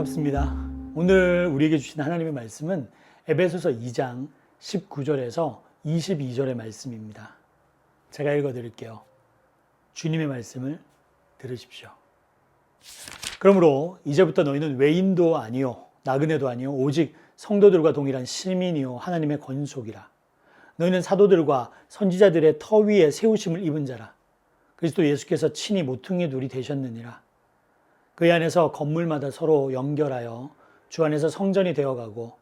반갑습니다. 오늘 우리에게 주신 하나님의 말씀은 에베소서 2장 19절에서 22절의 말씀입니다. 제가 읽어드릴게요. 주님의 말씀을 들으십시오. 그러므로 이제부터 너희는 외인도 아니요 나그네도 아니요 오직 성도들과 동일한 시민이요 하나님의 권속이라. 너희는 사도들과 선지자들의 터 위에 세우심을 입은 자라. 그리스도 예수께서 친히 모퉁이 돌이 되셨느니라. 그 안에서 건물마다 서로 연결하여 주 안에서 성전이 되어가고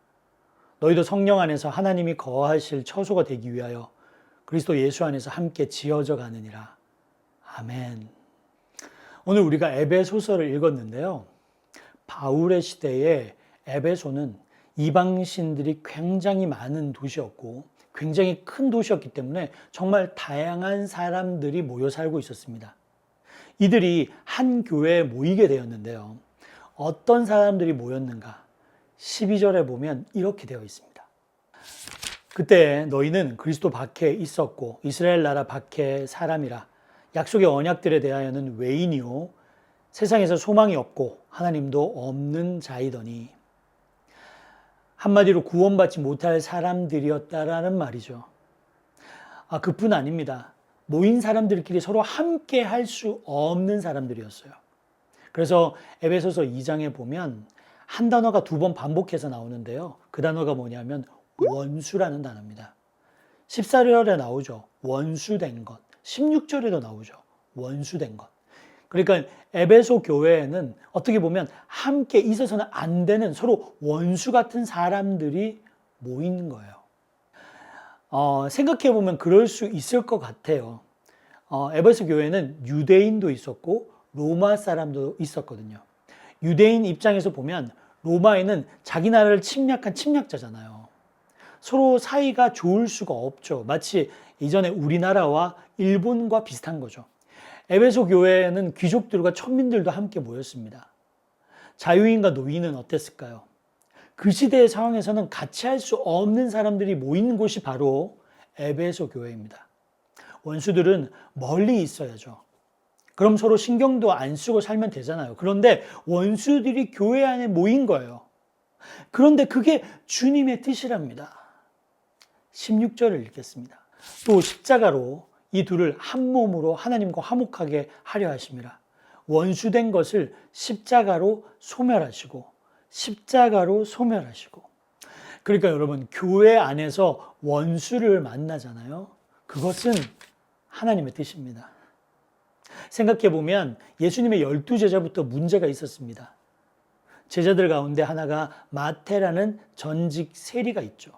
너희도 성령 안에서 하나님이 거하실 처소가 되기 위하여 그리스도 예수 안에서 함께 지어져 가느니라. 아멘. 오늘 우리가 에베소서를 읽었는데요. 바울의 시대에 에베소는 이방신들이 굉장히 많은 도시였고 굉장히 큰 도시였기 때문에 정말 다양한 사람들이 모여 살고 있었습니다. 이들이 한 교회에 모이게 되었는데요. 어떤 사람들이 모였는가? 12절에 보면 이렇게 되어 있습니다. 그때 너희는 그리스도 밖에 있었고 이스라엘 나라 밖에 사람이라. 약속의 언약들에 대하여는 외인이요 세상에서 소망이 없고 하나님도 없는 자이더니. 한마디로 구원받지 못할 사람들이었다라는 말이죠. 그뿐 아닙니다. 모인 사람들끼리 서로 함께 할 수 없는 사람들이었어요. 그래서 에베소서 2장에 보면 한 단어가 두 번 반복해서 나오는데요. 그 단어가 뭐냐면 원수라는 단어입니다. 14절에 나오죠. 원수된 것. 16절에도 나오죠. 원수된 것. 그러니까 에베소 교회에는 어떻게 보면 함께 있어서는 안 되는 서로 원수 같은 사람들이 모이는 거예요. 생각해보면 그럴 수 있을 것 같아요. 에베소 교회는 유대인도 있었고 로마 사람도 있었거든요. 유대인 입장에서 보면 로마인은 자기 나라를 침략한 침략자잖아요. 서로 사이가 좋을 수가 없죠. 마치 이전에 우리나라와 일본과 비슷한 거죠. 에베소 교회에는 귀족들과 천민들도 함께 모였습니다. 자유인과 노인은 어땠을까요? 그 시대의 상황에서는 같이 할 수 없는 사람들이 모이는 곳이 바로 에베소 교회입니다. 원수들은 멀리 있어야죠. 그럼 서로 신경도 안 쓰고 살면 되잖아요. 그런데 원수들이 교회 안에 모인 거예요. 그런데 그게 주님의 뜻이랍니다. 16절을 읽겠습니다. 또 십자가로 이 둘을 한 몸으로 하나님과 화목하게 하려 하심이라. 원수된 것을 십자가로 소멸하시고 그러니까 여러분 교회 안에서 원수를 만나잖아요. 그것은 하나님의 뜻입니다. 생각해보면 예수님의 12제자부터 문제가 있었습니다. 제자들 가운데 하나가 마태라는 전직 세리가 있죠.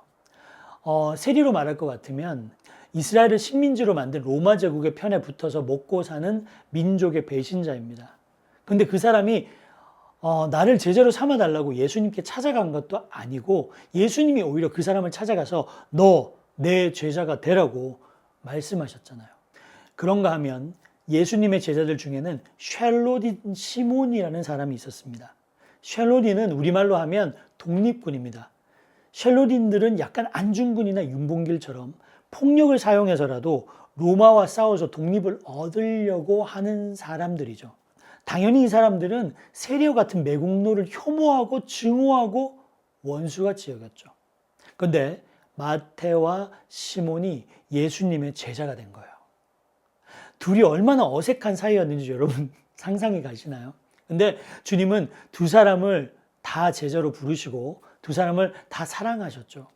세리로 말할 것 같으면 이스라엘을 식민지로 만든 로마 제국의 편에 붙어서 먹고 사는 민족의 배신자입니다. 근데 그 사람이 나를 제자로 삼아달라고 예수님께 찾아간 것도 아니고 예수님이 오히려 그 사람을 찾아가서 너 내 제자가 되라고 말씀하셨잖아요. 그런가 하면 예수님의 제자들 중에는 쉘로딘 시몬이라는 사람이 있었습니다. 쉘로딘은 우리말로 하면 독립군입니다. 쉘로딘들은 약간 안중근이나 윤봉길처럼 폭력을 사용해서라도 로마와 싸워서 독립을 얻으려고 하는 사람들이죠. 당연히 이 사람들은 세리와 같은 매국노를 혐오하고 증오하고 원수같이 여겼죠. 그런데 마태와 시몬이 예수님의 제자가 된 거예요. 둘이 얼마나 어색한 사이였는지 여러분 상상이 가시나요? 근데 주님은 두 사람을 다 제자로 부르시고 두 사람을 다 사랑하셨죠.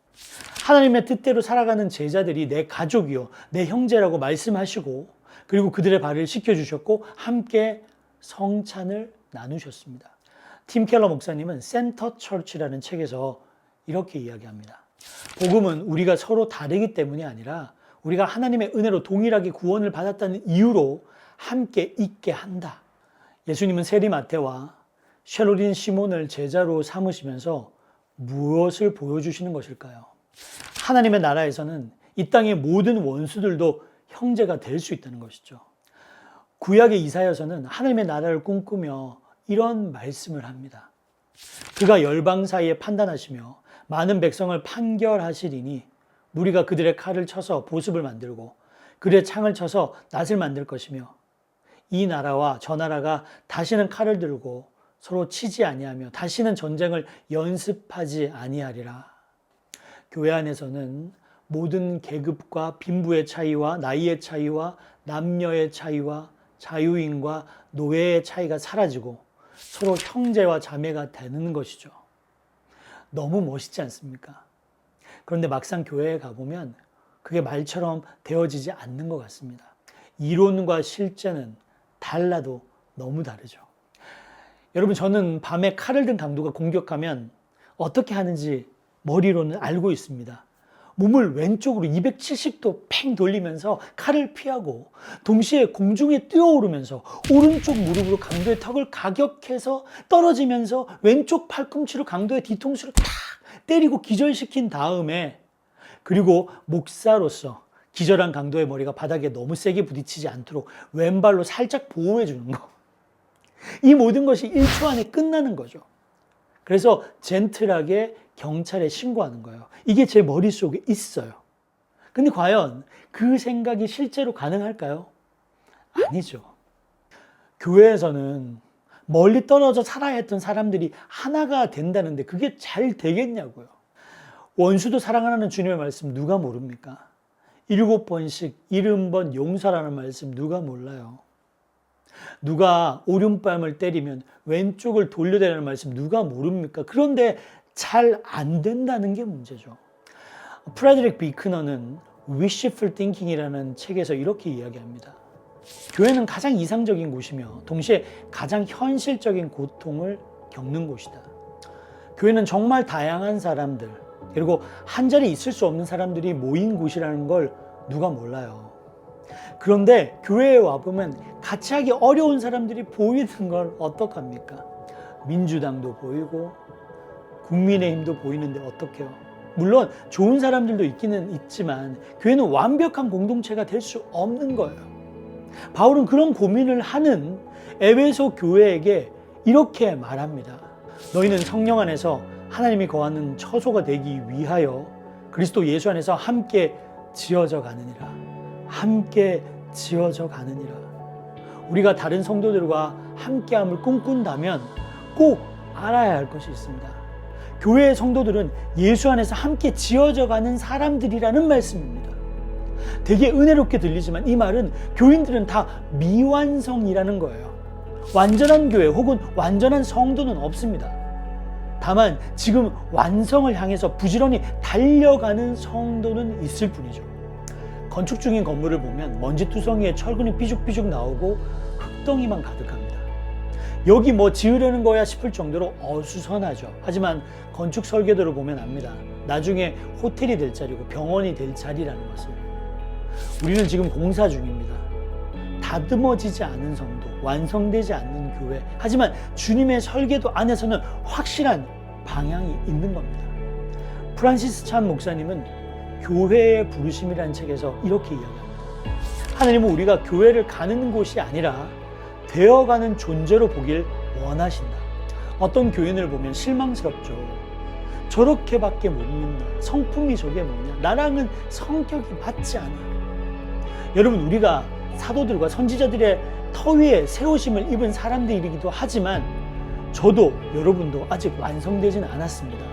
하나님의 뜻대로 살아가는 제자들이 내 가족이요, 내 형제라고 말씀하시고 그리고 그들의 발을 씻겨주셨고 함께 성찬을 나누셨습니다. 팀 켈러 목사님은 센터 처치라는 책에서 이렇게 이야기합니다. 복음은 우리가 서로 다르기 때문이 아니라 우리가 하나님의 은혜로 동일하게 구원을 받았다는 이유로 함께 있게 한다. 예수님은 세리 마태와 쉘로딘 시몬을 제자로 삼으시면서 무엇을 보여주시는 것일까요? 하나님의 나라에서는 이 땅의 모든 원수들도 형제가 될 수 있다는 것이죠. 구약의 이사야서는 하나님의 나라를 꿈꾸며 이런 말씀을 합니다. 그가 열방 사이에 판단하시며 많은 백성을 판결하시리니 무리가 그들의 칼을 쳐서 보습을 만들고 그들의 창을 쳐서 낫을 만들 것이며 이 나라와 저 나라가 다시는 칼을 들고 서로 치지 아니하며 다시는 전쟁을 연습하지 아니하리라. 교회 안에서는 모든 계급과 빈부의 차이와 나이의 차이와 남녀의 차이와 자유인과 노예의 차이가 사라지고 서로 형제와 자매가 되는 것이죠. 너무 멋있지 않습니까? 그런데 막상 교회에 가보면 그게 말처럼 되어지지 않는 것 같습니다. 이론과 실제는 달라도 너무 다르죠. 여러분, 저는 밤에 칼을 든 강도가 공격하면 어떻게 하는지 머리로는 알고 있습니다. 몸을 왼쪽으로 270도 팽 돌리면서 칼을 피하고 동시에 공중에 뛰어오르면서 오른쪽 무릎으로 강도의 턱을 가격해서 떨어지면서 왼쪽 팔꿈치로 강도의 뒤통수를 탁 때리고 기절시킨 다음에, 그리고 목사로서 기절한 강도의 머리가 바닥에 너무 세게 부딪히지 않도록 왼발로 살짝 보호해 주는 거. 이 모든 것이 1초 안에 끝나는 거죠. 그래서 젠틀하게 경찰에 신고하는 거예요. 이게 제 머릿속에 있어요. 근데 과연 그 생각이 실제로 가능할까요? 아니죠. 교회에서는 멀리 떨어져 살아야 했던 사람들이 하나가 된다는데 그게 잘 되겠냐고요. 원수도 사랑하는 주님의 말씀 누가 모릅니까? 7번씩 70번 용서라는 말씀 누가 몰라요? 누가 오른뺨을 때리면 왼쪽을 돌려대라는 말씀 누가 모릅니까? 그런데 잘 안 된다는 게 문제죠. 프레드릭 비크너는 Wishful Thinking이라는 책에서 이렇게 이야기합니다. 교회는 가장 이상적인 곳이며 동시에 가장 현실적인 고통을 겪는 곳이다. 교회는 정말 다양한 사람들, 그리고 한 자리에 있을 수 없는 사람들이 모인 곳이라는 걸 누가 몰라요. 그런데 교회에 와보면 같이 하기 어려운 사람들이 보이는 걸 어떡합니까? 민주당도 보이고 국민의힘도 보이는데 어떡해요? 물론 좋은 사람들도 있기는 있지만 교회는 완벽한 공동체가 될 수 없는 거예요. 바울은 그런 고민을 하는 에베소 교회에게 이렇게 말합니다. 너희는 성령 안에서 하나님이 거하는 처소가 되기 위하여 그리스도 예수 안에서 함께 지어져 가느니라. 함께 지어져 가느니라. 우리가 다른 성도들과 함께함을 꿈꾼다면 꼭 알아야 할 것이 있습니다. 교회의 성도들은 예수 안에서 함께 지어져 가는 사람들이라는 말씀입니다. 되게 은혜롭게 들리지만 이 말은 교인들은 다 미완성이라는 거예요. 완전한 교회 혹은 완전한 성도는 없습니다. 다만 지금 완성을 향해서 부지런히 달려가는 성도는 있을 뿐이죠. 건축 중인 건물을 보면 먼지투성이에 철근이 삐죽삐죽 나오고 흙덩이만 가득합니다. 여기 뭐 지으려는 거야 싶을 정도로 어수선하죠. 하지만 건축 설계도를 보면 압니다. 나중에 호텔이 될 자리고 병원이 될 자리라는 것을. 우리는 지금 공사 중입니다. 다듬어지지 않은 성도, 완성되지 않는 교회. 하지만 주님의 설계도 안에서는 확실한 방향이 있는 겁니다. 프란시스 참 목사님은 교회의 부르심이라는 책에서 이렇게 이야기합니다. 하나님은 우리가 교회를 가는 곳이 아니라 되어가는 존재로 보길 원하신다. 어떤 교인을 보면 실망스럽죠. 저렇게밖에 못 믿나? 성품이 저게 뭐냐? 나랑은 성격이 맞지 않아. 여러분, 우리가 사도들과 선지자들의 터 위에 세우심을 입은 사람들이기도 하지만 저도 여러분도 아직 완성되지는 않았습니다.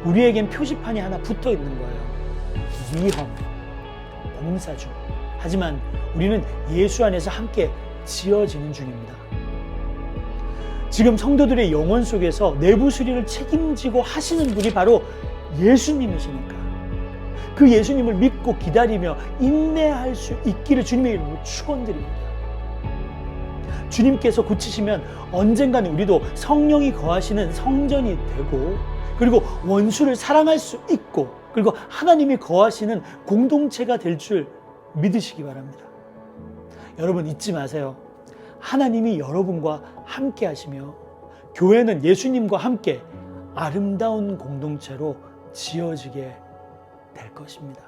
우리에겐 표지판이 하나 붙어 있는 거예요. 위험, 공사 중. 하지만 우리는 예수 안에서 함께 지어지는 중입니다. 지금 성도들의 영혼 속에서 내부 수리를 책임지고 하시는 분이 바로 예수님이시니까 그 예수님을 믿고 기다리며 인내할 수 있기를 주님의 이름으로 축원드립니다. 주님께서 고치시면 언젠가는 우리도 성령이 거하시는 성전이 되고, 그리고 원수를 사랑할 수 있고, 그리고 하나님이 거하시는 공동체가 될 줄 믿으시기 바랍니다. 여러분, 잊지 마세요. 하나님이 여러분과 함께 하시며 교회는 예수님과 함께 아름다운 공동체로 지어지게 될 것입니다.